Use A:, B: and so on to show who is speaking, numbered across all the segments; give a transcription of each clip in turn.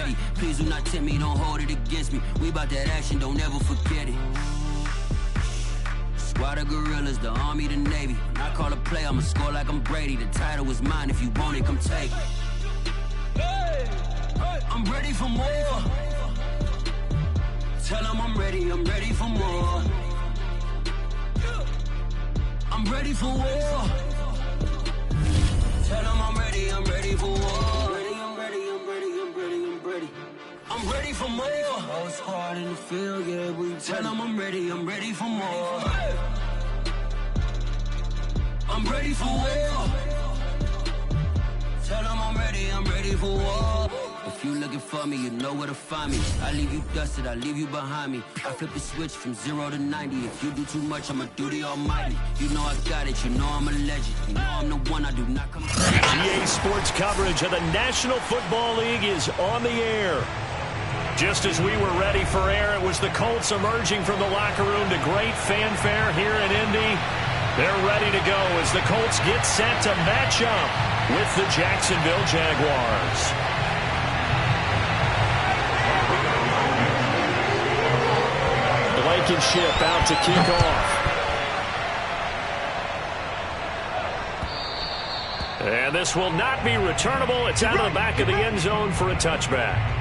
A: ready. Please do not tempt me, don't hold it against me. We about that action, don't ever forget it. Squad of gorillas, the army, the navy. When I call a play, I'ma score like I'm Brady. The title is mine, if you want it, come take it. I'm ready for more. Tell them I'm ready for more. I'm ready for war. Tell them I'm ready for war. I'm ready for more. Whole squad in the field, yeah, we tell them I'm ready for more. I'm ready for war. Tell them I'm ready for war. If you looking for me, you know where to find me. I leave you dusted, I leave you behind me. I flip the switch from 0 to 90. If you do too much, I'ma do the almighty. You know I got it, you know I'm a legend. You know I'm the one, I do not come.
B: GA Sports coverage of the National Football League is on the air. Just as we were ready for air, it was the Colts emerging from the locker room to great fanfare here in Indy. They're ready to go as the Colts get set to match up with the Jacksonville Jaguars. Blankenship out to kick off. And this will not be returnable. It's out of the back of the end zone for a touchback.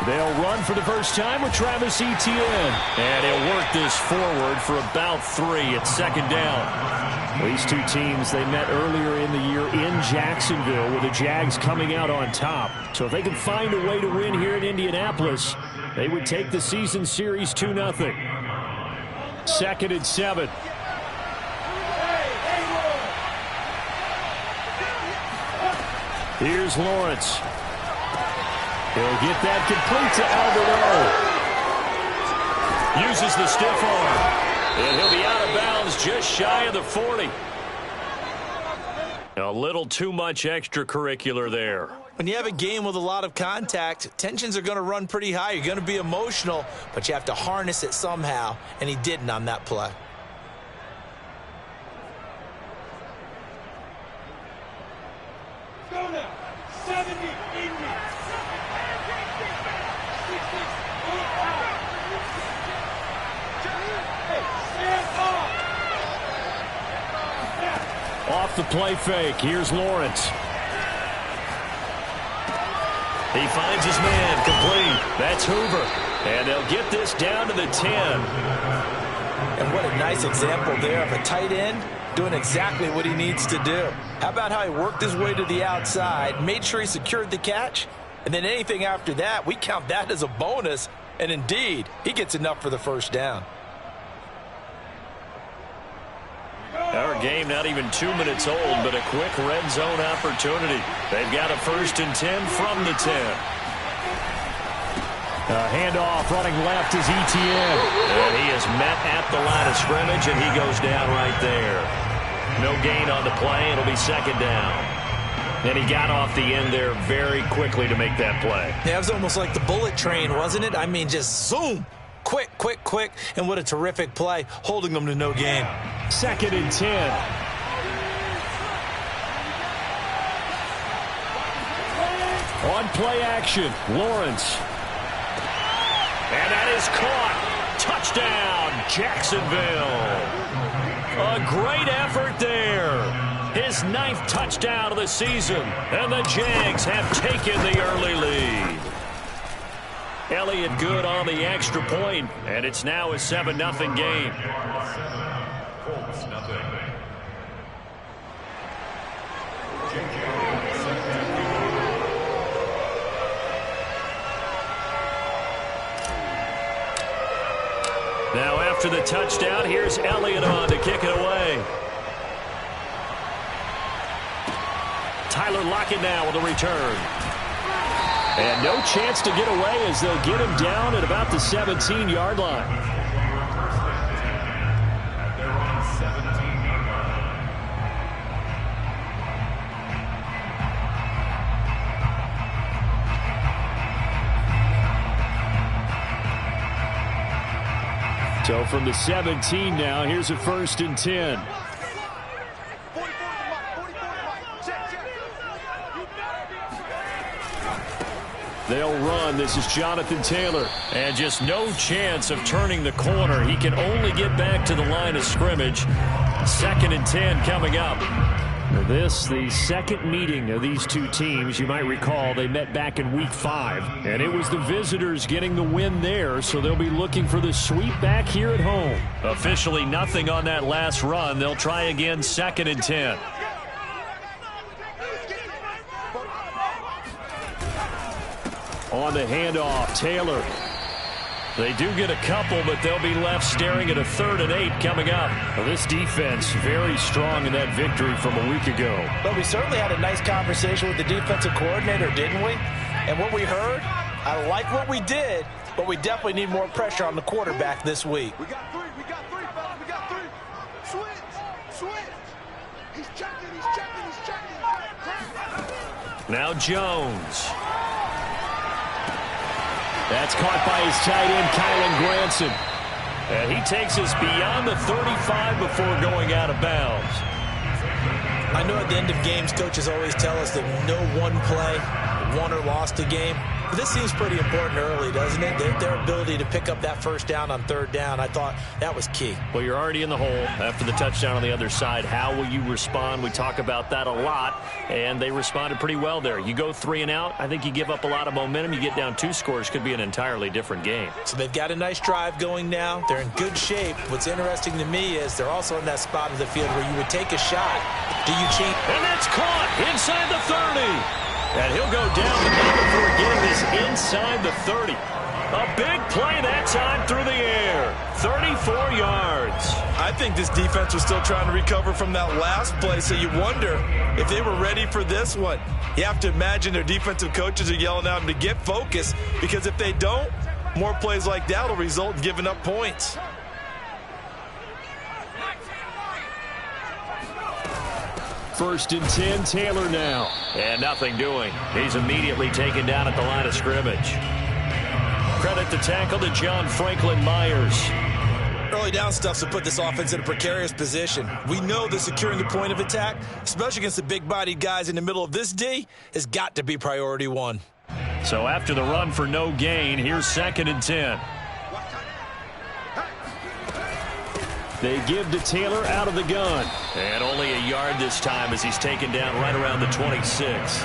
B: They'll run for the first time with Travis Etienne. And he'll work this forward for about 3 at second down. These two teams, they met earlier in the year in Jacksonville with the Jags coming out on top. So if they can find a way to win here in Indianapolis, they would take the season series 2-0. 2nd and 7. Here's Lawrence. He'll get that complete to Alberto. Uses the stiff arm. And he'll be out of bounds just shy of the 40. A little too much extracurricular there.
C: When you have a game with a lot of contact, tensions are going to run pretty high. You're going to be emotional, but you have to harness it somehow, and he didn't on that play.
D: Go now. 70
B: Off the play fake. Here's Lawrence. He finds his man complete. That's Hoover. And they'll get this down to the 10.
C: And what a nice example there of a tight end doing exactly what he needs to do. How about how he worked his way to the outside, made sure he secured the catch, and then anything after that, we count that as a bonus. And indeed, he gets enough for the first down.
B: Our game not even 2 minutes old, but a quick red zone opportunity. They've got a 1st and 10 from the 10. Handoff running left is Etienne. And he is met at the line of scrimmage, and he goes down right there. No gain on the play. It'll be 2nd down. And he got off the end there very quickly to make that play.
C: Yeah, it was almost like the bullet train, wasn't it? I mean, just zoom. Quick, quick, quick. And what a terrific play, holding them to no gain.
B: 2nd and 10. On play action, Lawrence. And that is caught. Touchdown, Jacksonville. A great effort there. His 9th touchdown of the season. And the Jags have taken the early lead. Elliott good on the extra point, and it's now a 7-0 game.
D: Colts, nothing.
B: Now after the touchdown, here's Elliott on to kick it away. Tyler Lockett now with a return. And no chance to get away as they'll get him down at about the 17-yard line.
D: At their own 17-yard line.
B: So from the 17 now, here's a 1st and 10. They'll run. This is Jonathan Taylor. And just no chance of turning the corner. He can only get back to the line of scrimmage. 2nd and 10 coming up. This, the second meeting of these two teams. You might recall they met back in Week 5. And it was the visitors getting the win there, so they'll be looking for the sweep back here at home. Officially nothing on that last run. They'll try again 2nd and 10. On the handoff, Taylor. They do get a couple, but they'll be left staring at a 3rd and 8 coming up. Well, this defense very strong in that victory from a week ago.
C: But we certainly had a nice conversation with the defensive coordinator, didn't we? And what we heard, I like what we did, but we definitely need more pressure on the quarterback this week.
E: We got 3, fellas, we got 3. Switch. He's checking.
B: Now Jones. That's caught by his tight end, Kylan Granson. And he takes us beyond the 35 before going out of bounds.
C: I know at the end of games, coaches always tell us that no one play won or lost a game. But this seems pretty important early, doesn't it? Their ability to pick up that 1st down on 3rd down, I thought that was key.
B: Well, you're already in the hole after the touchdown on the other side. How will you respond? We talk about that a lot, and they responded pretty well there. You go 3 and out, I think you give up a lot of momentum. You get down 2 scores, could be an entirely different game.
C: So they've got a nice drive going now. They're in good shape. What's interesting to me is they're also in that spot of the field where you would take a shot. Do you cheat?
B: And that's caught inside the 30. And he'll go down the middle for getting this inside the 30. A big play that time through the air. 34 yards.
F: I think this defense was still trying to recover from that last play, so you wonder if they were ready for this one. You have to imagine their defensive coaches are yelling at them to get focused, because if they don't, more plays like that will result in giving up points.
B: First and 10, Taylor now. And nothing doing. He's immediately taken down at the line of scrimmage. Credit the tackle to John Franklin Myers.
F: Early down stuff to put this offense in a precarious position. We know that securing the point of attack, especially against the big-bodied guys in the middle of this D, has got to be priority 1.
B: So after the run for no gain, here's 2nd and 10. They give to Taylor out of the gun. And only a yard this time as he's taken down right around the 26.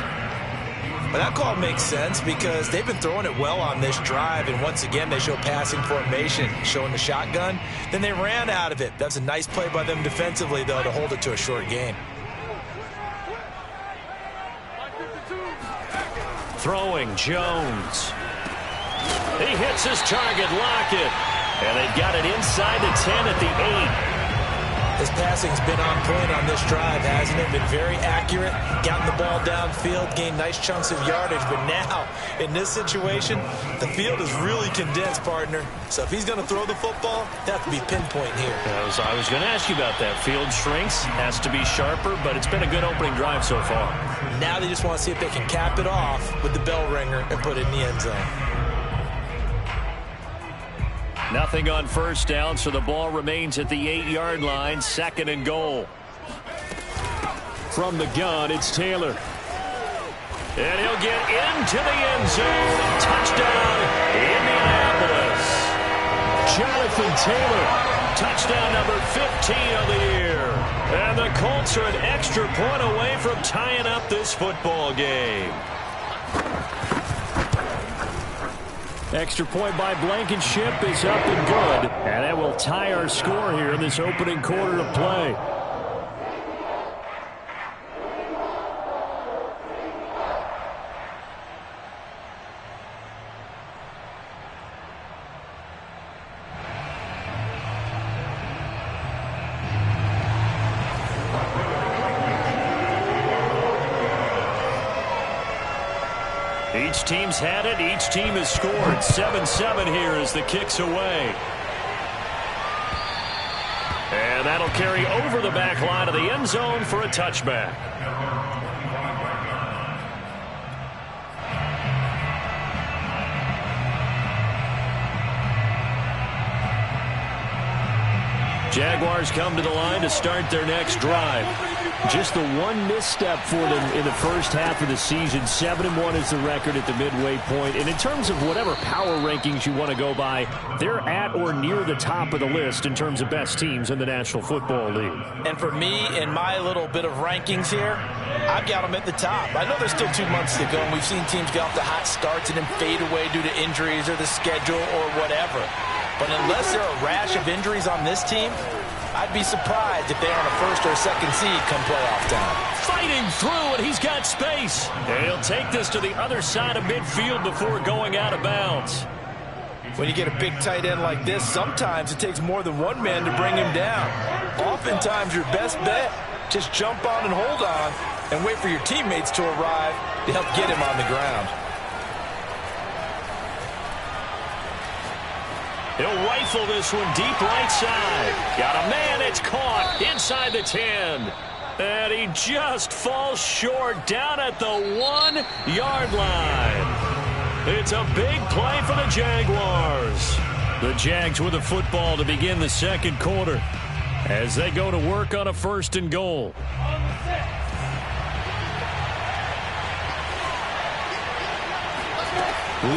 C: But that call makes sense because they've been throwing it well on this drive, and once again they show passing formation, showing the shotgun. Then they ran out of it. That's a nice play by them defensively, though, to hold it to a short gain.
B: Throwing, Jones. He hits his target, Lockett. And they've got it inside the 10 at the 8.
C: His passing's been on point on this drive, hasn't it? Been very accurate, gotten the ball downfield, gained nice chunks of yardage. But now, in this situation, the field is really condensed, partner. So if he's going to throw the football, that has to be pinpoint here.
B: I was going to ask you about that. Field shrinks, has to be sharper, but it's been a good opening drive so far.
C: Now they just want to see if they can cap it off with the bell ringer and put it in the end zone.
B: Nothing on 1st down, so the ball remains at the 8-yard line, 2nd and goal. From the gun, it's Taylor. And he'll get into the end zone. Touchdown, Indianapolis. Jonathan Taylor, touchdown number 15 of the year. And the Colts are an extra point away from tying up this football game. Extra point by Blankenship is up and good. And that will tie our score here in this opening quarter of play. Each team's had it. Each team has scored. 7-7 here as the kick's away. And that'll carry over the back line of the end zone for a touchback. Jaguars come to the line to start their next drive. Just the one misstep for them in the first half of the season. 7-1 is the record at the midway point. And in terms of whatever power rankings you want to go by, they're at or near the top of the list in terms of best teams in the National Football League.
C: And for me, in my little bit of rankings here, I've got them at the top. I know there's still 2 months to go, and we've seen teams get off to hot starts and then fade away due to injuries or the schedule or whatever. But unless there are a rash of injuries on this team, I'd be surprised if they're on a first or second seed come playoff time.
B: Fighting through, and he's got space. And he'll take this to the other side of midfield before going out of bounds.
C: When you get a big tight end like this, sometimes it takes more than one man to bring him down. Oftentimes, your best bet, just jump on and hold on and wait for your teammates to arrive to help get him on the ground.
B: He'll rifle this one deep right side. Got a man, it's caught inside the 10. And he just falls short down at the 1-yard line. It's a big play for the Jaguars. The Jags with the football to begin the second quarter as they go to work on a 1st and goal.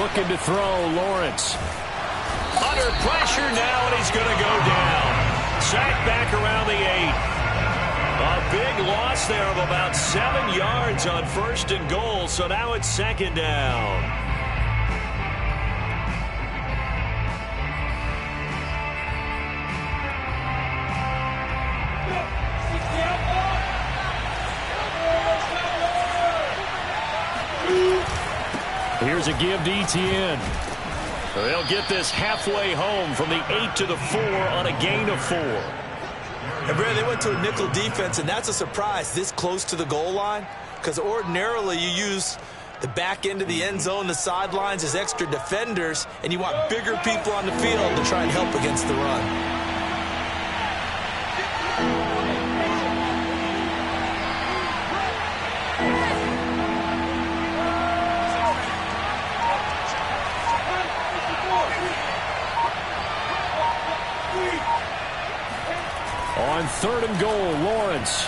B: Looking to throw, Lawrence. Under pressure now, and he's going to go down. Sacked back around the 8. A big loss there of about 7 yards on 1st and goal, so now it's 2nd down. Here's a give to Etienne. They'll get this halfway home from the 8 to the 4 on a gain of 4.
C: And Brad, they went to a nickel defense, and that's a surprise this close to the goal line, because ordinarily you use the back end of the end zone, the sidelines as extra defenders, and you want bigger people on the field to try and help against the run.
B: On 3rd and goal, Lawrence.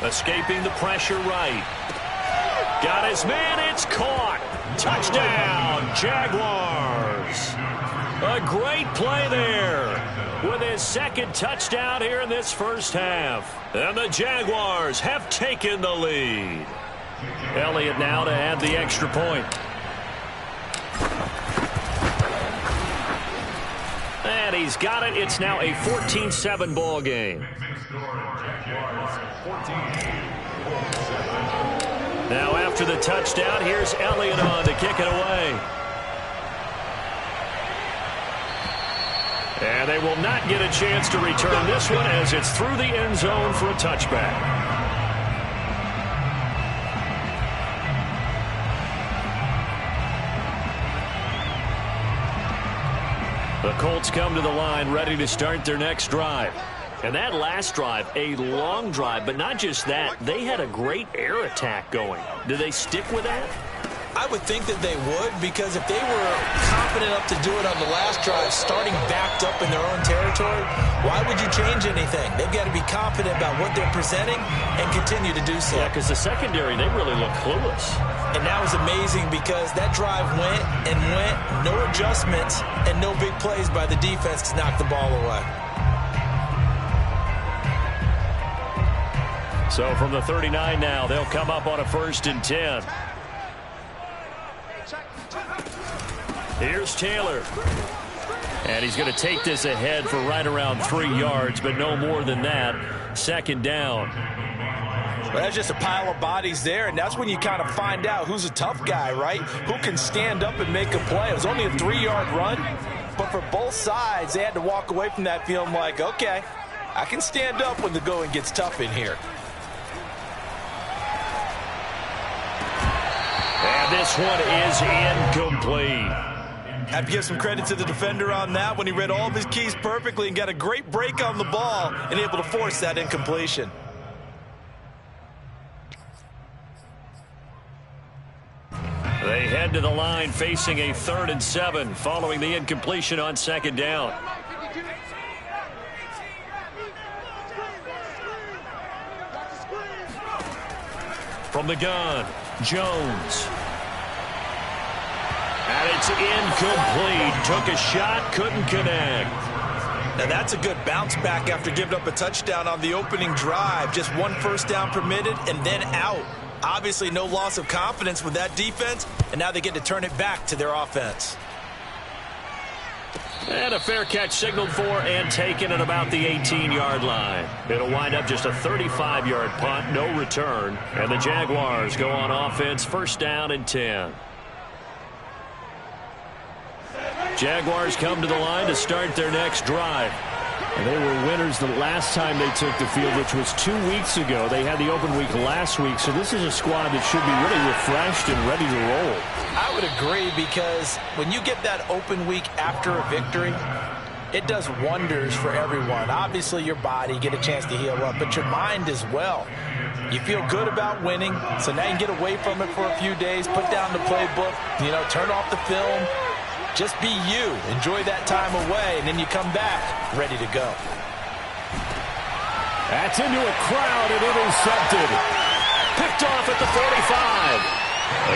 B: Escaping the pressure right. Got his man, it's caught. Touchdown, Jaguars. A great play there with his 2nd touchdown here in this first half. And the Jaguars have taken the lead. Elliott now to add the extra point. And he's got it. It's now a 14-7 ball game. Now after the touchdown, here's Elliott on to kick it away. And they will not get a chance to return this one as it's through the end zone for a touchback. The Colts come to the line ready to start their next drive. And that last drive, a long drive, but not just that. They had a great air attack going. Do they stick with that?
C: I would think that they would, because if they were confident enough to do it on the last drive, starting backed up in their own territory, why would you change anything? They've got to be confident about what they're presenting and continue to do so.
B: Yeah, because the secondary, they really look clueless.
C: And that was amazing because that drive went and went, no adjustments, and no big plays by the defense to knock the ball away.
B: So from the 39 now, they'll come up on a 1st and 10. Here's Taylor. And he's going to take this ahead for right around 3 yards, but no more than that. 2nd down.
C: Well, that's just a pile of bodies there, and that's when you kind of find out who's a tough guy, right? Who can stand up and make a play. It was only a 3-yard run, but for both sides, they had to walk away from that feeling like, okay, I can stand up when the going gets tough in here.
B: And this one is incomplete.
F: Have to give some credit to the defender on that when he read all of his keys perfectly and got a great break on the ball and able to force that incompletion.
B: They head to the line facing a 3rd and 7 following the incompletion on 2nd down. From the gun, Jones. And it's incomplete. Took a shot, couldn't connect.
F: Now that's a good bounce back after giving up a touchdown on the opening drive. Just one first down permitted and then out. Obviously no loss of confidence with that defense, and now they get to turn it back to their offense.
B: And a fair catch signaled for and taken at about the 18-yard line. It'll wind up just a 35-yard punt, no return. And the Jaguars go on offense, first down and 10. Jaguars come to the line to start their next drive. And they were winners the last time they took the field, which was 2 weeks ago. They had the open week last week, so this is a squad that should be really refreshed and ready to roll.
C: I would agree, because when you get that open week after a victory, it does wonders for everyone. Obviously, your body, get a chance to heal up, but your mind as well. You feel good about winning, so now you can get away from it for a few days, put down the playbook, turn off the film. Just be you. Enjoy that time away, and then you come back ready to go.
B: That's into a crowd and intercepted. Picked off at the 45.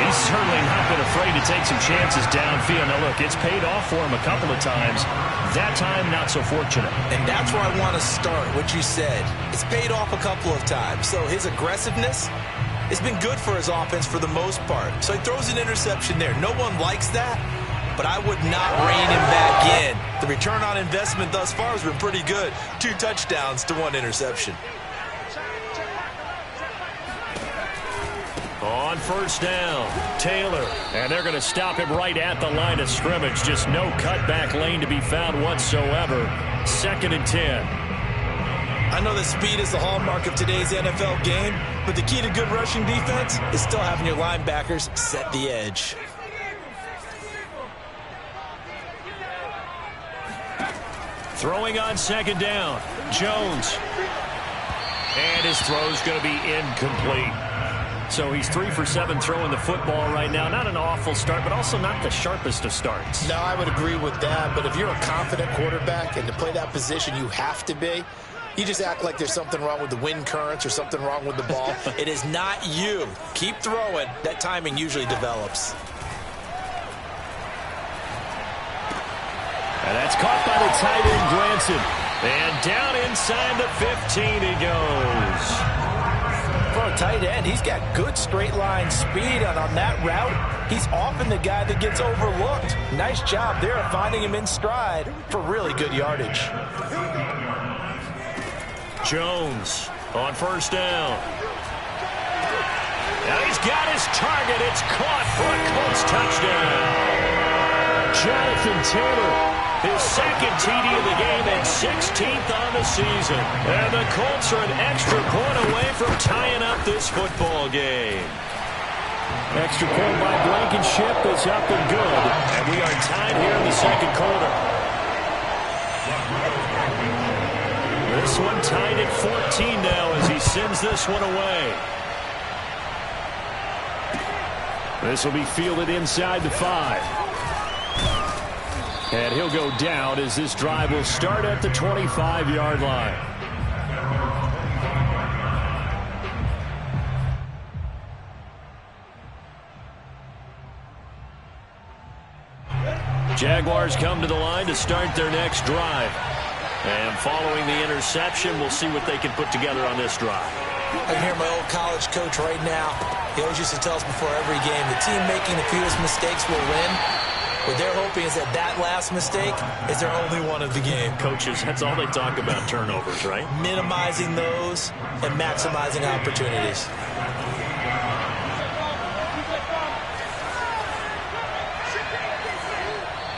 B: He's certainly not been afraid to take some chances downfield. Now, look, it's paid off for him a couple of times. That time, not so fortunate.
C: And that's where I want to start, what you said. It's paid off a couple of times. So his aggressiveness has been good for his offense for the most part. So he throws an interception there. No one likes that, but I would not rein him back in.
F: The return on investment thus far has been pretty good. 2 touchdowns to 1 interception.
B: On first down, Taylor. And they're going to stop him right at the line of scrimmage. Just no cutback lane to be found whatsoever. 2nd and 10.
F: I know that speed is the hallmark of today's NFL game, but the key to good rushing defense is still having your linebackers set the edge.
B: Throwing on 2nd down, Jones. And his throw's going to be incomplete. So he's 3 for 7 throwing the football right now. Not an awful start, but also not the sharpest of starts.
G: No, I would agree with that. But if you're a confident quarterback and to play that position, you have to be. You just act like there's something wrong with the wind currents or something wrong with the ball.
C: It is not you. Keep throwing. That timing usually develops.
B: And that's caught by the tight end, Granson. And down inside the 15 he goes.
C: For a tight end, he's got good straight line speed, and on that route, he's often the guy that gets overlooked. Nice job there of finding him in stride for really good yardage.
B: Jones on first down. Now he's got his target. It's caught for a Colts touchdown. Jonathan Taylor, his 2nd TD of the game and 16th on the season. And the Colts are an extra point away from tying up this football game. Extra point by Blankenship is up and good. And we are tied here in the 2nd quarter. This one tied at 14 now as he sends this one away. This will be fielded inside the 5. And he'll go down as this drive will start at the 25-yard line. Jaguars come to the line to start their next drive. And following the interception, we'll see what they can put together on this drive.
C: I can hear my old college coach right now. He always used to tell us before every game, the team making the fewest mistakes will win. What they're hoping is that last mistake is their only one of the game.
B: Coaches, that's all they talk about, turnovers, right?
C: Minimizing those and maximizing opportunities.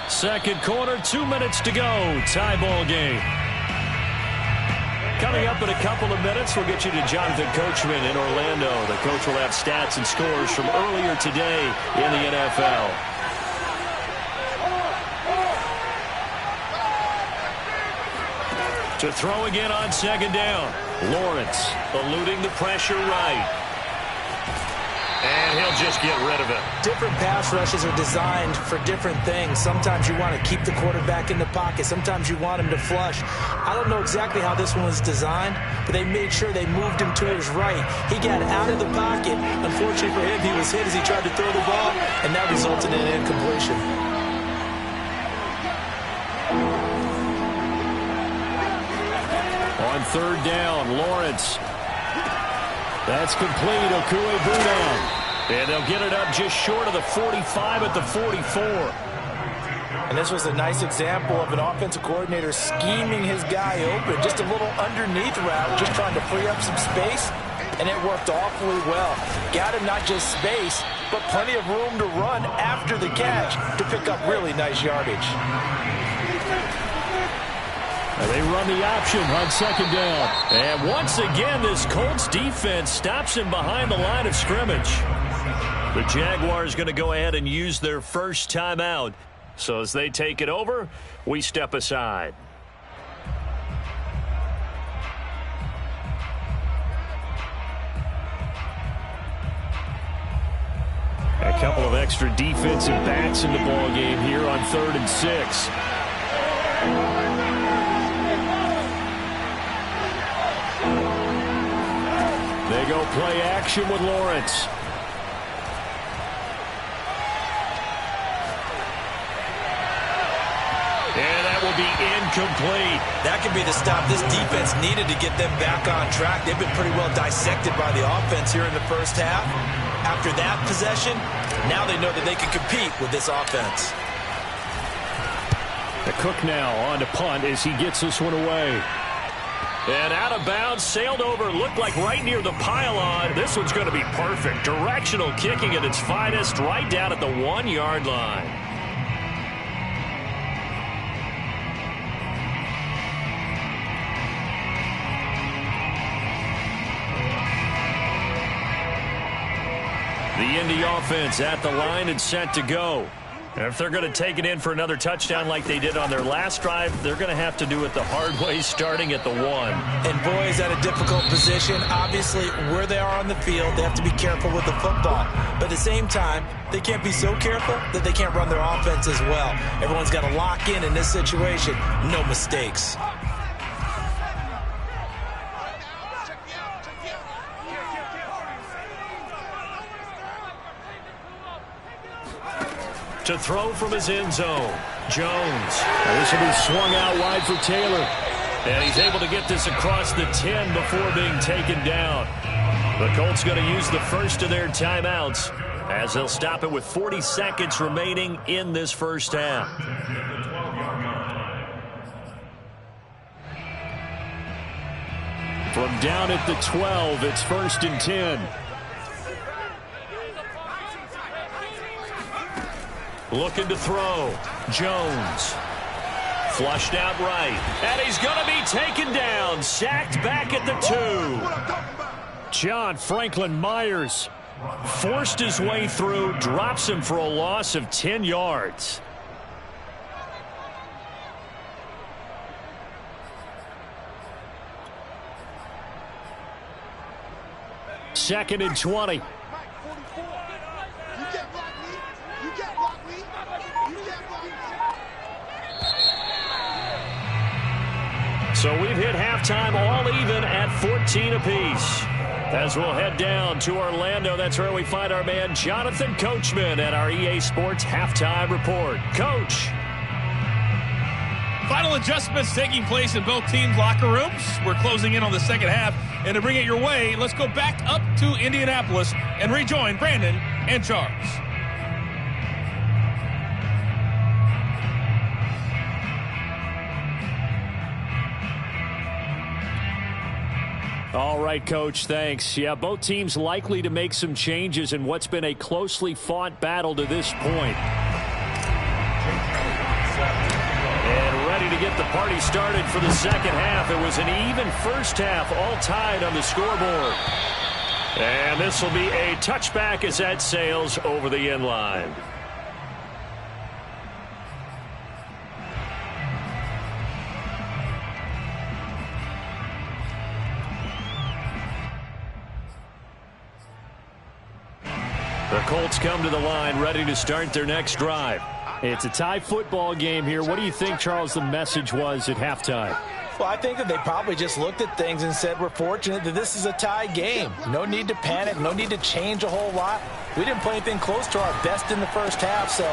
B: Second quarter, 2 minutes to go. Tie ball game. Coming up in a couple of minutes, we'll get you to Jonathan Coachman in Orlando. The coach will have stats and scores from earlier today in the NFL. To throw again on 2nd down. Lawrence eluding the pressure right. And he'll just get rid of it.
C: Different pass rushes are designed for different things. Sometimes you want to keep the quarterback in the pocket. Sometimes you want him to flush. I don't know exactly how this one was designed, but they made sure they moved him to his right. He got out of the pocket. Unfortunately for him, he was hit as he tried to throw the ball, and that resulted in an incompletion.
B: On third down, Lawrence. That's complete. Okuegbunam. And they'll get it up just short of the 45 at the 44.
C: And this was a nice example of an offensive coordinator scheming his guy open. Just a little underneath route, just trying to free up some space. And it worked awfully well. Got him not just space, but plenty of room to run after the catch to pick up really nice yardage.
B: And they run the option on second down. And once again, this Colts defense stops him behind the line of scrimmage. The Jaguars going to go ahead and use their first timeout. So as they take it over, we step aside. A couple of extra defensive backs in the ball game here on 3rd and 6. They go play action with Lawrence. And that will be incomplete.
C: That could be the stop this defense needed to get them back on track. They've been pretty well dissected by the offense here in the first half. After that possession, now they know that they can compete with this offense.
B: The Cook now on to punt as he gets this one away. And out of bounds, sailed over, looked like right near the pylon. This one's going to be perfect. Directional kicking at its finest, right down at the 1-yard line. The Indy offense at the line and set to go. And if they're going to take it in for another touchdown like they did on their last drive, they're going to have to do it the hard way, starting at the 1.
C: And boy, is that a difficult position. Obviously, where they are on the field, they have to be careful with the football. But at the same time, they can't be so careful that they can't run their offense as well. Everyone's got to lock in this situation. No mistakes.
B: To throw from his end zone, Jones. Now this will be swung out wide for Taylor. And he's able to get this across the 10 before being taken down. The Colts going to use the first of their timeouts as they'll stop it with 40 seconds remaining in this first half. From down at the 12, it's 1st and 10. Looking to throw. Jones. Flushed out right. And he's going to be taken down. Sacked back at the 2. John Franklin Myers forced his way through. Drops him for a loss of 10 yards. Second and 20. So we've hit halftime all even at 14 apiece. As we'll head down to Orlando, that's where we find our man Jonathan Coachman at our EA Sports Halftime Report. Coach.
H: Final adjustments taking place in both teams' locker rooms. We're closing in on the second half. And to bring it your way, let's go back up to Indianapolis and rejoin Brandon and Charles.
B: All right, Coach, thanks. Yeah, both teams likely to make some changes in what's been a closely fought battle to this point. And ready to get the party started for the second half. It was an even first half, all tied on the scoreboard. And this will be a touchback as that sails over the end line. The Colts come to the line ready to start their next drive.
I: It's a tie football game here. What do you think, Charles, the message was at halftime?
C: Well, I think that they probably just looked at things and said, we're fortunate that this is a tie game. No need to panic, no need to change a whole lot. We didn't play anything close to our best in the first half, so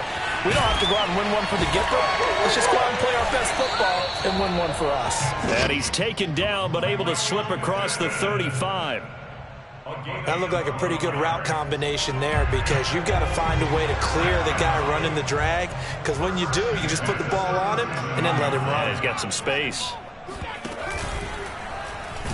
C: we don't have to go out and win one for the get-go. Let's just go out and play our best football and win one for us.
B: And he's taken down, but able to slip across the 35.
C: That looked like a pretty good route combination there, because you've got to find a way to clear the guy running the drag, because when you do, you just put the ball on him and then let him run.
B: He's got some space.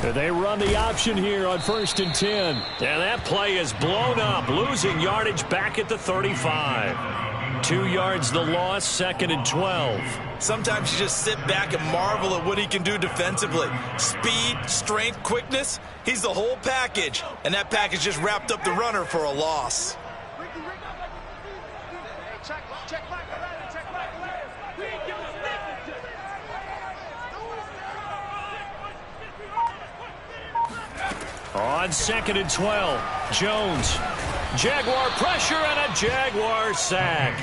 I: They run the option here on 1st and 10.
B: And that play is blown up, losing yardage back at the 35. 2 yards the loss, 2nd and 12.
F: Sometimes you just sit back and marvel at what he can do defensively. Speed, strength, quickness, he's the whole package. And that package just wrapped up the runner for a loss.
B: On 2nd and 12, Jones. Jaguar pressure and a Jaguar sack.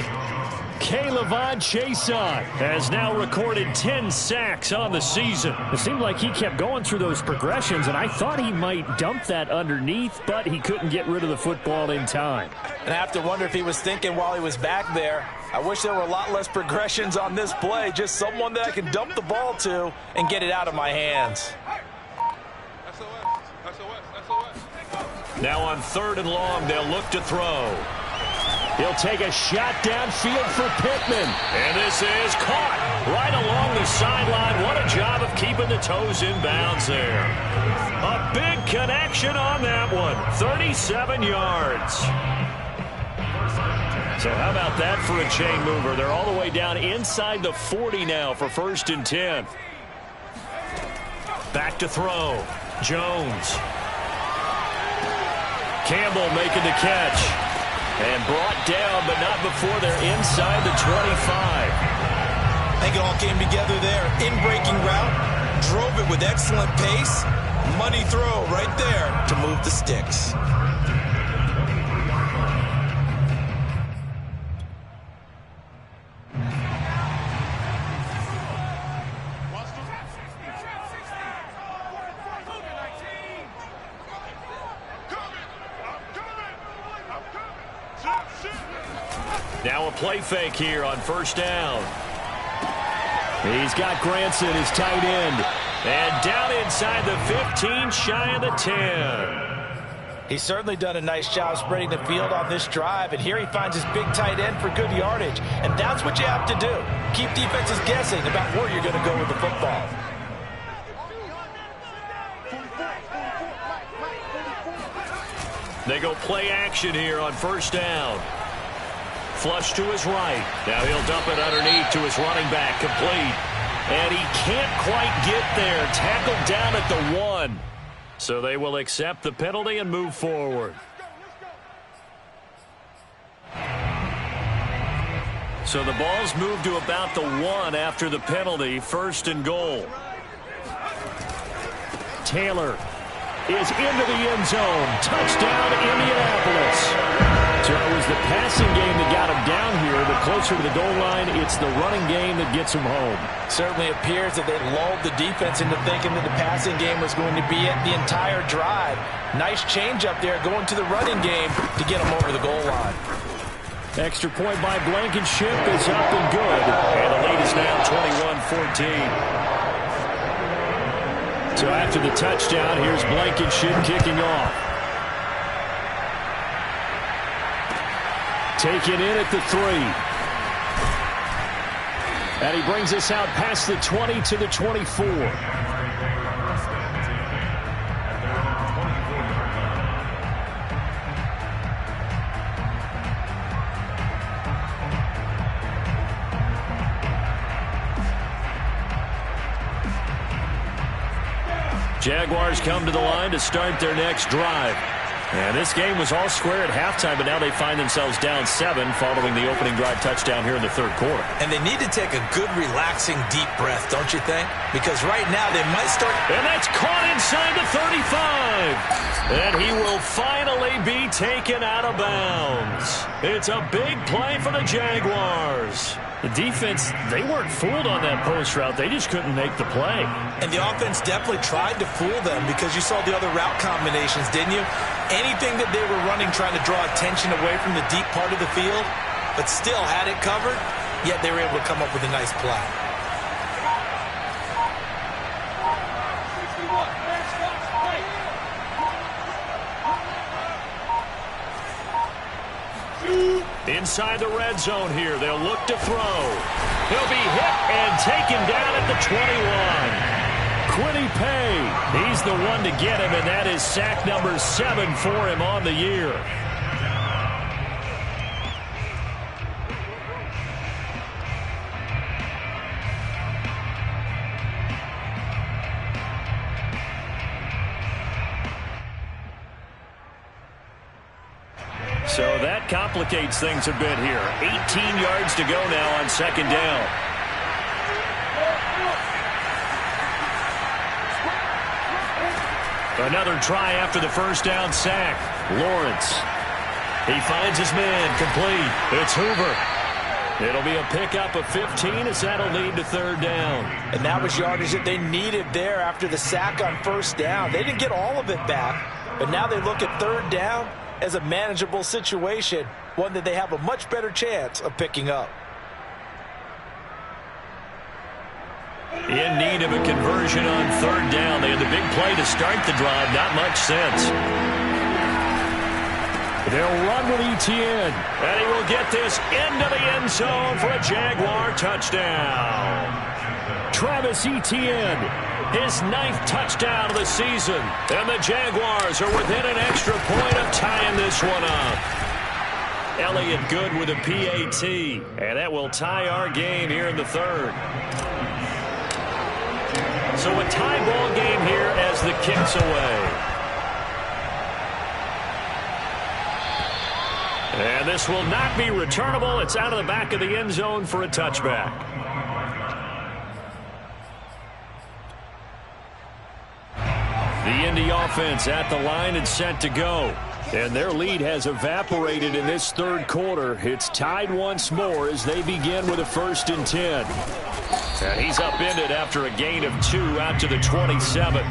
I: K'Lavon Chaisson has now recorded 10 sacks on the season. It seemed like he kept going through those progressions, and I thought he might dump that underneath, but he couldn't get rid of the football in time.
C: And I have to wonder if he was thinking while he was back there, I wish there were a lot less progressions on this play, just someone that I can dump the ball to and get it out of my hands.
B: Now on 3rd and long, they'll look to throw.
I: He'll take a shot downfield for Pittman.
B: And this is caught right along the sideline. What a job of keeping the toes in bounds there. A big connection on that one. 37 yards. So how about that for a chain mover? They're all the way down inside the 40 now for 1st and 10. Back to throw. Jones. Campbell making the catch. And brought down, but not before they're inside the 25.
F: I think it all came together there. In-breaking route, drove it with excellent pace. Money throw right there to move the sticks.
B: Now a play fake here on 1st down.
I: He's got Granson, his tight end.
B: And down inside the 15, shy of the 10.
C: He's certainly done a nice job spreading the field on this drive, and here he finds his big tight end for good yardage. And that's what you have to do. Keep defenses guessing about where you're going to go with the football.
B: They go play action here on 1st down. Flush to his right. Now he'll dump it underneath to his running back. Complete. And he can't quite get there. Tackled down at the 1. So they will accept the penalty and move forward. So the ball's moved to about the 1 after the penalty. 1st and goal.
I: Taylor is into the end zone. Touchdown, Indianapolis. So it was the passing game that got him down here. The closer to the goal line, it's the running game that gets him home.
C: Certainly appears that they lulled the defense into thinking that the passing game was going to be it the entire drive. Nice change up there going to the running game to get him over the goal line.
I: Extra point by Blankenship is up and good.
B: And the lead is now 21-14.
I: So after the touchdown, here's Blankenship kicking off. Taken in at the 3. And he brings us out past the 20 to the 24.
B: Jaguars come to the line to start their next drive. And this game was all square at halftime, but now they find themselves down 7 following the opening drive touchdown here in the 3rd quarter.
F: And they need to take a good, relaxing, deep breath, don't you think? Because right now they might start...
B: And that's caught inside the 35. And he will finally be taken out of bounds. It's a big play for the Jaguars.
I: The defense, they weren't fooled on that post route. They just couldn't make the play.
C: And the offense definitely tried to fool them because you saw the other route combinations, didn't you? Anything that they were running trying to draw attention away from the deep part of the field, but still had it covered, yet they were able to come up with a nice play.
B: Inside the red zone here, they'll look to throw. He'll be hit and taken down at the 21.
I: Quiddy Pay, he's the one to get him, and that is sack number 7 for him on the year. So that complicates things a bit here. 18 yards to go now on second down. Another try after the first down sack. Lawrence. He finds his man complete. It's Hoover. It'll be a pickup of 15 as that'll lead to third down.
C: And that was yardage that they needed there after the sack on first down. They didn't get all of it back, but now they look at third down as a manageable situation, one that they have a much better chance of picking up.
B: In need of a conversion on third down. They had the big play to start the drive. Not much sense.
I: They'll run with Etienne.
B: And he will get this into the end zone for a Jaguar touchdown.
I: Travis Etienne, his 9th touchdown of the season. And the Jaguars are within an extra point of tying this one up.
B: Elliott good with a PAT. And that will tie our game here in the third. So a tie ball game here as the kick's away. And this will not be returnable. It's out of the back of the end zone for a touchback. The Indy offense at the line and set to go. And their lead has evaporated in this third quarter. It's tied once more as they begin with a 1st and 10. And he's upended after a gain of 2 out to the 27.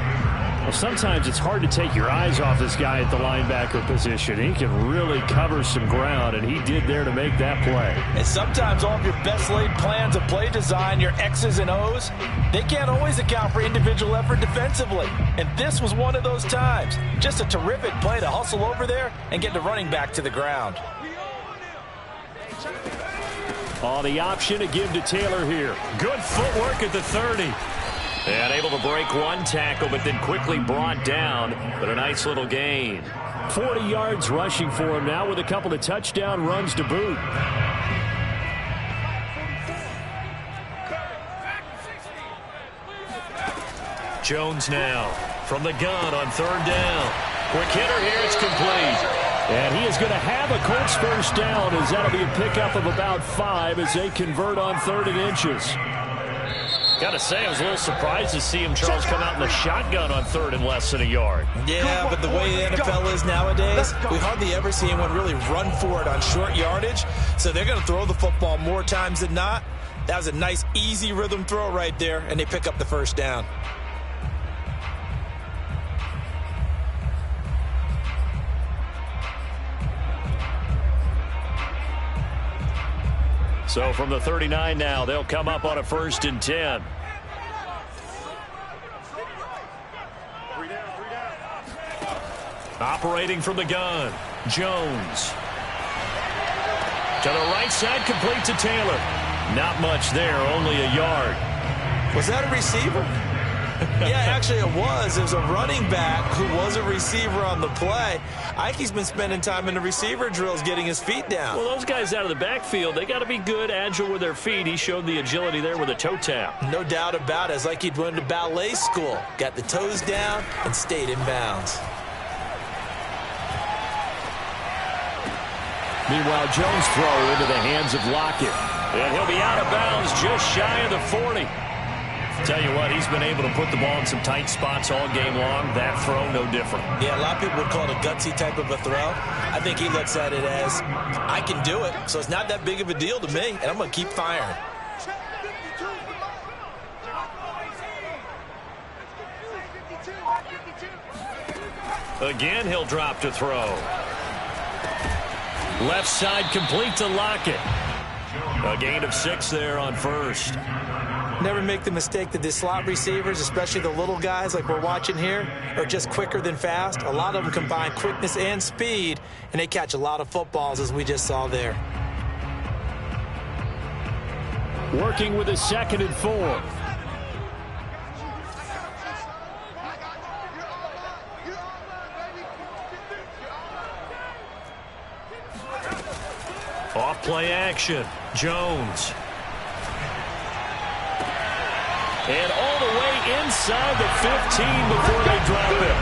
I: Well, sometimes it's hard to take your eyes off this guy at the linebacker position. He can really cover some ground, and he did there to make that play.
C: And sometimes all of your best laid plans of play design, your X's and O's, they can't always account for individual effort defensively. And this was one of those times. Just a terrific play to hustle over there and get the running back to the ground.
I: Oh, the option to give to Taylor here.
B: Good footwork at the 30. And able to break one tackle, but then quickly brought down. But a nice little gain.
I: 40 yards rushing for him now with a couple of touchdown runs to boot.
B: Jones now from the gun on third down. Quick hitter here, it's complete.
I: And he is going to have a Colts first down as that'll be a pickup of about 5 as they convert on 3rd and inches.
B: Got to say, I was a little surprised to see him, Charles, come out in the shotgun on 3rd and less than a yard.
C: Yeah, but the way the NFL is nowadays, we hardly ever see anyone really run for it on short yardage. So they're going to throw the football more times than not. That was a nice, easy rhythm throw right there, and they pick up the first down.
B: So from the 39 now, they'll come up on a 1st and 10. Operating from the gun, Jones. To the right side, complete to Taylor. Not much there, only a yard.
C: Was that a receiver? Yeah, actually it was. It was a running back who was a receiver on the play. I think he's been spending time in the receiver drills getting his feet down.
B: Well, those guys out of the backfield, they got to be good, agile with their feet. He showed the agility there with a toe tap.
C: No doubt about it. It's like he'd went to ballet school. Got the toes down and stayed in bounds.
I: Meanwhile, Jones' throw into the hands of Lockett.
B: And he'll be out of bounds just shy of the 40. Tell you what, he's been able to put the ball in some tight spots all game long. That throw, no different.
C: Yeah, a lot of people would call it a gutsy type of a throw. I think he looks at it as, I can do it, so it's not that big of a deal to me, and I'm going to keep firing.
B: Again, he'll drop to throw. Left side complete to Lockett. A gain of 6 there on first.
C: Never make the mistake that the slot receivers, especially the little guys like we're watching here, are just quicker than fast. A lot of them combine quickness and speed, and they catch a lot of footballs, as we just saw there.
I: Working with a 2nd and 4.
B: Off play action. Jones. And all the way inside the 15 before they drop it.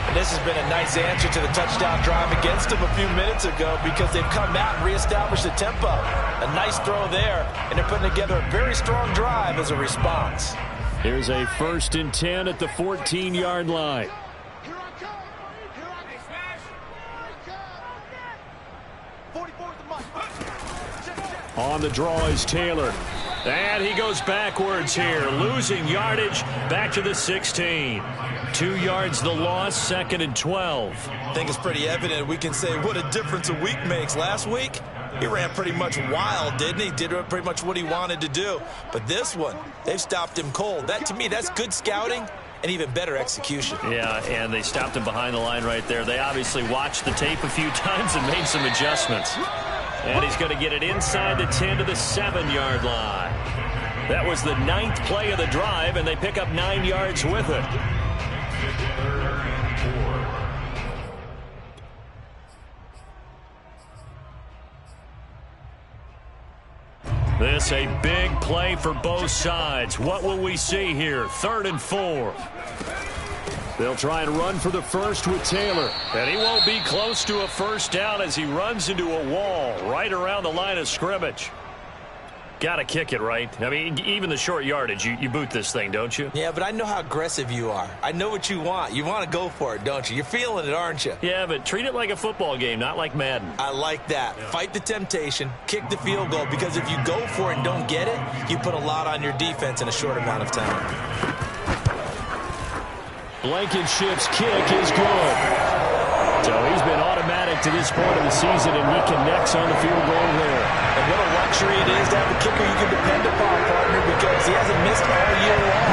C: And this has been a nice answer to the touchdown drive against them a few minutes ago because they've come out and reestablished the tempo. A nice throw there, and they're putting together a very strong drive as a response.
I: Here's a 1st and 10 at the 14-yard line. On the draw is Taylor. And he goes backwards here, losing yardage back to the 16. 2 yards the loss, 2nd and 12.
F: I think it's pretty evident. We can say what a difference a week makes. Last week, he ran pretty much wild, didn't he? Did pretty much what he wanted to do. But this one, they've stopped him cold. That, to me, that's good scouting and even better execution.
B: Yeah, and they stopped him behind the line right there. They obviously watched the tape a few times and made some adjustments. And he's going to get it inside the 10 to the 7-yard line. That was the 9th play of the drive, and they pick up 9 yards with it. This a big play for both sides. What will we see here? 3rd and 4. They'll try and run for the first with Taylor. And he won't be close to a first down as he runs into a wall right around the line of scrimmage. Got to kick it, right? I mean, even the short yardage, you boot this thing, don't you?
C: Yeah, but I know how aggressive you are. I know what you want. You want to go for it, don't you? You're feeling it, aren't you?
B: Yeah, but treat it like a football game, not like Madden.
C: I like that. Yeah. Fight the temptation, kick the field goal, because if you go for it and don't get it, you put a lot on your defense in a short amount of time.
I: Blankenship's kick is good. So he's been automatic to this point of the season, and he connects on the field goal there.
C: And what a luxury it is to have a kicker you can depend upon, partner, because he hasn't missed all year long.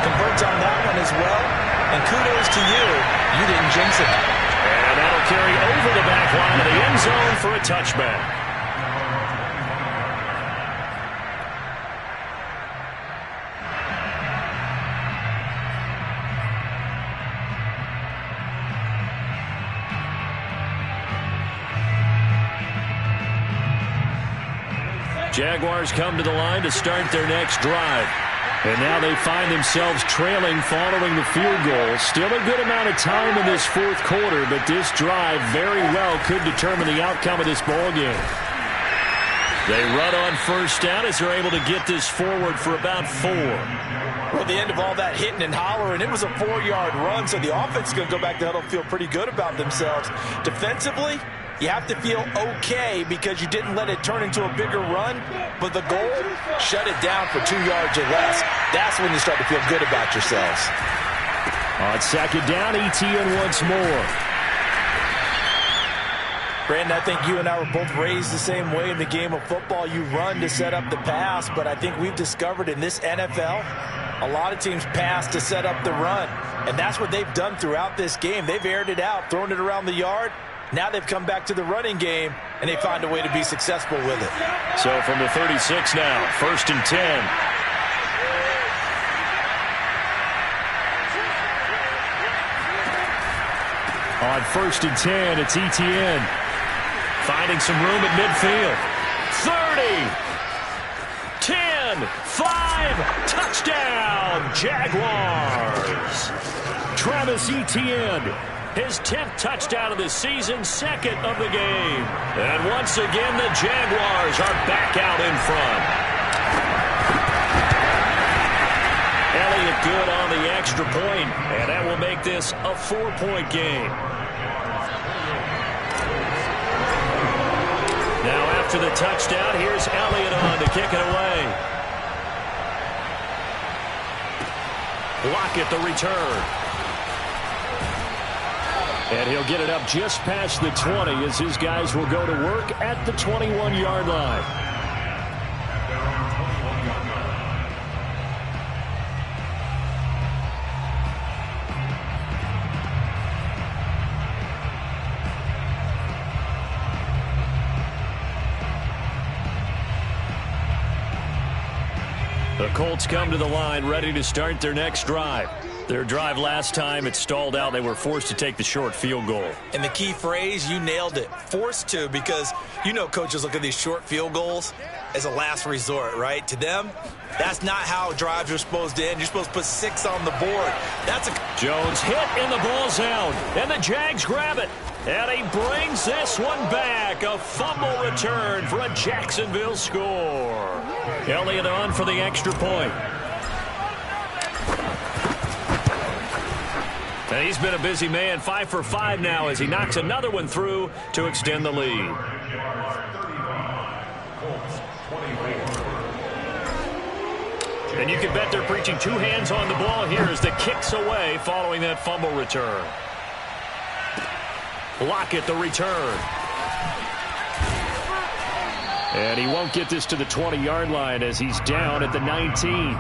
C: Converts on that one as well. And kudos to you. You didn't jinx it.
B: And that'll carry over the back line of the end zone for a touchback. Jaguars come to the line to start their next drive.
I: And now they find themselves trailing following the field goal. Still a good amount of time in this 4th quarter, but this drive very well could determine the outcome of this ball game. They run on first down as they're able to get this forward for about 4.
C: Well, at the end of all that hitting and hollering, it was a 4-yard run, so the offense is going to go back to huddle and feel pretty good about themselves. Defensively, you have to feel okay because you didn't let it turn into a bigger run, but the goal, shut it down for 2 yards or less. That's when you start to feel good about yourselves.
I: On 2nd down, ETN once more.
C: Brandon, I think you and I were both raised the same way in the game of football. You run to set up the pass, but I think we've discovered in this NFL, a lot of teams pass to set up the run, and that's what they've done throughout this game. They've aired it out, thrown it around the yard. Now they've come back to the running game, and they find a way to be successful with it.
B: So from the 36 now, 1st and 10.
I: On 1st and 10, it's ETN.
B: Finding some room at midfield. 30, 10, 5, touchdown, Jaguars.
I: Travis Etienne.
B: His 10th touchdown of the season, 2nd of the game. And once again, the Jaguars are back out in front. good on the extra point, and that will make this a 4-point game. Now after the touchdown, here's Elliott on to kick it away. Lockett the return. And he'll get it up just past the 20 as his guys will go to work at the 21-yard line. The Colts come to the line ready to start their next drive. Their drive last time, it stalled out. They were forced to take the short field goal.
C: And the key phrase, you nailed it, forced to, because you know coaches look at these short field goals as a last resort, right? To them, that's not how drives are supposed to end. You're supposed to put 6 on the board. That's a
B: Jones hit and the ball's out, and the Jags grab it. And he brings this one back. A fumble return for a Jacksonville score. Elliott on for the extra point. And he's been a busy man, 5 for 5 now as he knocks another one through to extend the lead. And you can bet they're preaching 2 hands on the ball here as the kick's away following that fumble return. Lockett the return. And he won't get this to the 20-yard line as he's down at the 19.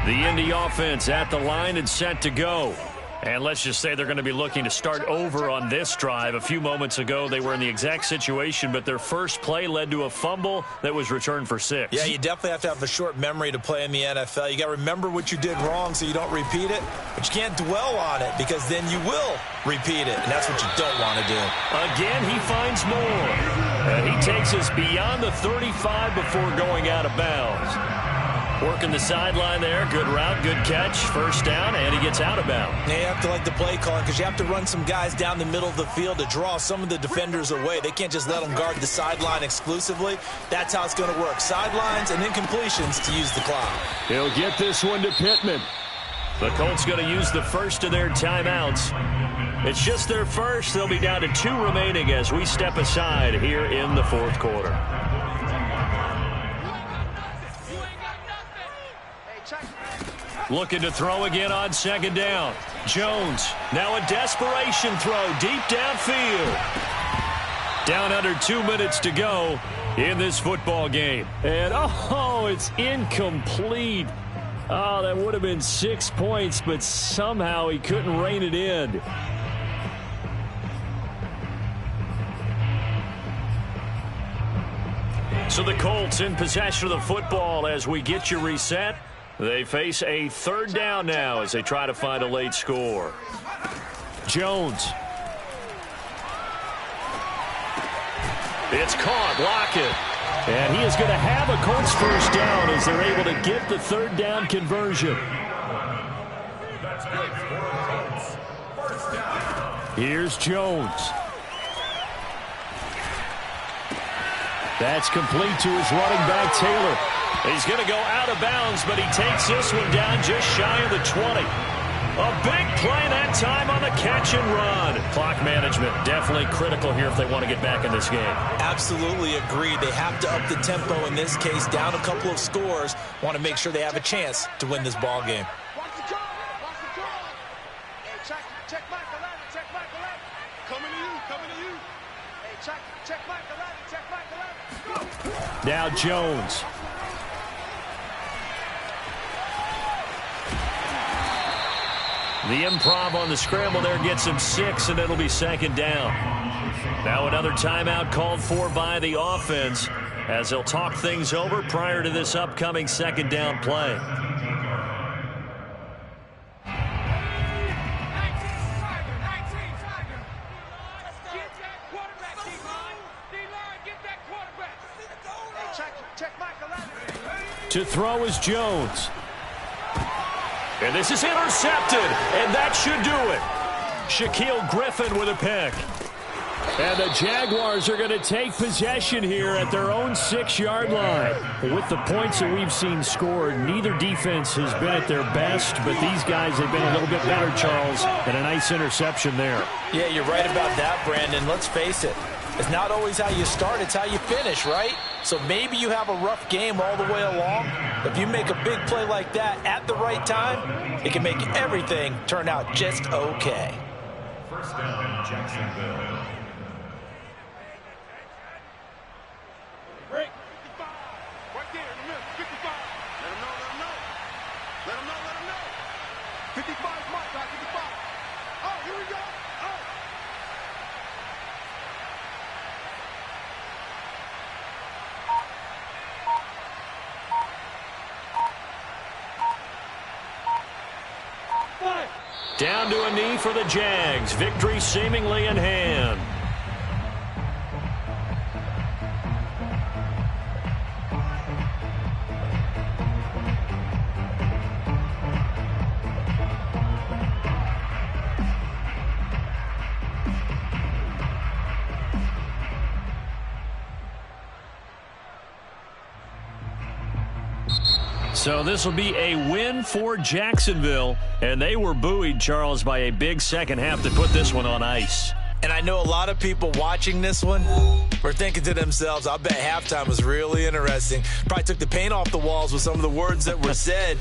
B: The Indy offense at the line and set to go. And let's just say they're going to be looking to start over on this drive. A few moments ago, they were in the exact situation, but their first play led to a fumble that was returned for 6.
C: Yeah, you definitely have to have a short memory to play in the NFL. You got to remember what you did wrong so you don't repeat it, but you can't dwell on it because then you will repeat it, and that's what you don't want to do.
B: Again, he finds more. And he takes us beyond the 35 before going out of bounds. Working the sideline there. Good route, good catch. First down, and he gets out of bounds.
C: Now you have to like the play calling because you have to run some guys down the middle of the field to draw some of the defenders away. They can't just let them guard the sideline exclusively. That's how it's going to work. Sidelines and incompletions to use the clock.
B: He'll get this one to Pittman. The Colts going to use the first of their timeouts. It's just their first. They'll be down to 2 remaining as we step aside here in the 4th quarter. Looking to throw again on 2nd down. Jones, now a desperation throw deep downfield. Down under 2 minutes to go in this football game. And, it's incomplete. Oh, that would have been 6 points, but somehow he couldn't rein it in. So the Colts in possession of the football as we get you reset. They face a 3rd down now as they try to find a late score. Jones. It's caught. Lockett. And he is going to have a Colts first down as they're able to get the 3rd down conversion. Here's Jones. That's complete to his running back, Taylor. He's going to go out of bounds, but he takes this one down just shy of the 20. A big play that time on the catch and run. Clock management definitely critical here if they want to get back in this game.
C: Absolutely agreed. They have to up the tempo in this case, down a couple of scores. Want to make sure they have a chance to win this ball game.
E: Watch the call. Watch the call. Hey, check Michael Allen. Check Michael Allen. Coming to you. Coming to you. Hey, check Michael Allen. Check Michael Allen. Go.
B: Now Jones. The improv on the scramble there gets him 6, and it'll be 2nd down. Now another timeout called for by the offense as they'll talk things over prior to this upcoming 2nd down play.
E: Check Michael Allen.
I: To throw is Jones.
B: And this is intercepted, and that should do it. Shaquille Griffin with a pick.
I: And the Jaguars are going to take possession here at their own 6-yard line. With the points that we've seen scored, neither defense has been at their best, but these guys have been a little bit better, Charles, and a nice interception there.
C: Yeah, you're right about that, Brandon. Let's face it. It's not always how you start, it's how you finish, right? So maybe you have a rough game all the way along. If you make a big play like that at the right time, it can make everything turn out just okay.
D: First down, Jacksonville.
E: Break. 55. Right there in the middle. 55. Let him know, let him know. Let him know, let him know. 55 is my guy, 55. Oh, here we go. Oh.
I: Down to a knee for the Jags. Victory seemingly in hand. So this will be a win for Jacksonville, and they were buoyed, Charles, by a big second half to put this one on ice.
C: And I know a lot of people watching this one were thinking to themselves, I bet halftime was really interesting. Probably took the paint off the walls with some of the words that were said.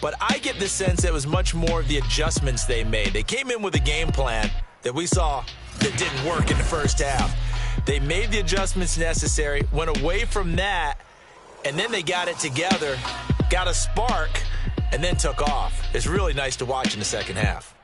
C: But I get the sense it was much more of the adjustments they made. They came in with a game plan that we saw that didn't work in the first half. They made the adjustments necessary, went away from that, and then they got it together, got a spark, and then took off. It's really nice to watch in the second half.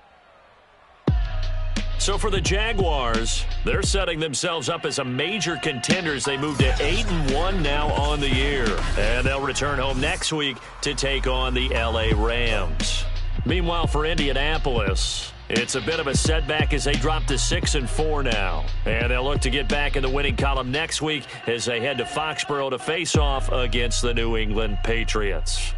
I: So for the Jaguars, they're setting themselves up as a major contender as they move to 8-1 now on the year. And they'll return home next week to take on the LA Rams. Meanwhile, for Indianapolis, it's a bit of a setback as they drop to 6-4 now. And they'll look to get back in the winning column next week as they head to Foxborough to face off against the New England Patriots.